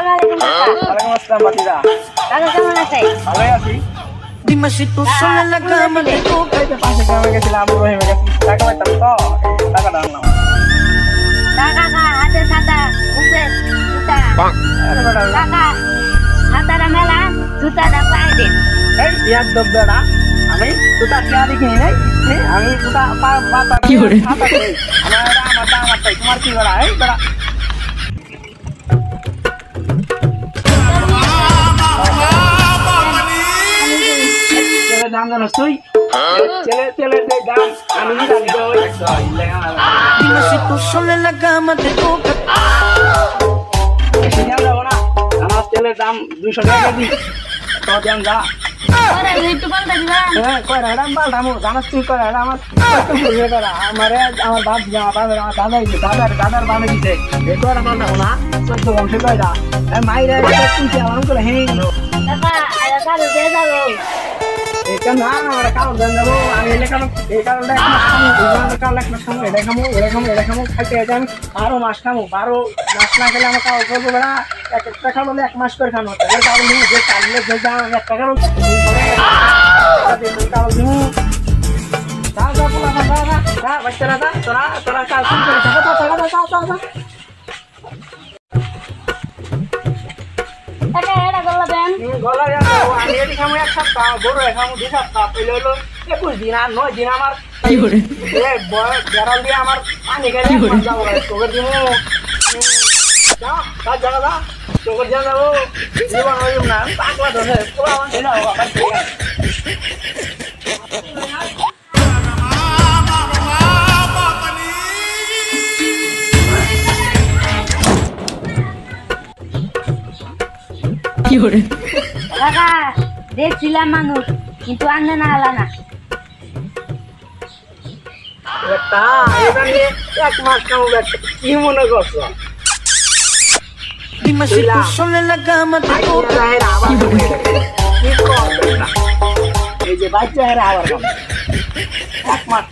আসসালামু আলাইকুম কাকা। ওয়ালাইকুম আসসালাম বাতিদা। কাকা কেমন আছেন? ভালোই আছি। Dime si tú sola en la cama te toca. এই যে পাশে গ্রামে গেছিলাম, রহিমে গেছি, টাকা পাইতাম তো, টাকাটা আনলাম। কাকা হাতে ছাতা, মুখে জুতা। আরে বেটা, কাকা ছাতাটা মেলা, জুতাটা পায়ে দিন। এই বিয়ার দব্বটা, আমি জুতা কেয়া দেখিনি নাই, আমি জুতা পাতা কি করে? ছাতা করি। আমারটাই, তোমার কি বেড়া? এই বেড়া ছেলের দাম জানোস তুই? ছেলের যে দাম আমি জানি তো, ওই Dime si tú sola en la cama te toca. বেশি দাম যাবো না, আমার তেলের দাম 200 টাকা কেজি, তো দাম যা। ওরে একটু পাল্টা দিবা। হ্যাঁ কয়রা এটা পাল্টামো, জানাস তুই কয়রা এটা আমার কত ঘুরবে করা, আমারে আমার বাপ দিছে, আমার দাদার বামে দিছে, এই কয়রা পাল্টাবো না, 14 বংশে কয়রা মাইরা তুই আমার করে হ্যাঁ কাকা আরে কালো দিয়ে যাবো। এটা না আমার কারণ জান যাবো, আমি এলে কারণ এই কারণটা এক মাস খামো, কারণ এক মাস খামো, এটা খামো খাইতে এটা আমি 12 মাস খামো, 12 মাস না খেলে আমার কাউ করবো না, একটা খাবো 1 মাস করে খানো, তাহলে কারণ যে চাইলে যে দাম একটা কারণ কারণ যা যা বলা যা বাচ্চারা যা, তোরা কাজ করে থাকো, কাকা এটা করলা দেন। গলা আমি এটি খামো 1 সপ্তাহ, বড় খামো 2 সপ্তাহ, পেলে হলো 21 দিন আর 9 দিন আমার কি করে? বেড়াল দিয়ে আমার পানি খেলে যাবো তোকে দিব তোকে যা যাবো জীবন হইব না, পাকলা ধরে পুরো আমার ছেলে আবার কি করে? কাকা দেখছিলাম মানুষ কিন্তু আনলে না আলা না। একটা এটা নিয়ে 1 মাস খাবো, কি মনে করছো? Dime si tú sola en la cama te toca. এই যে বাচ্চা আবার 1 মাস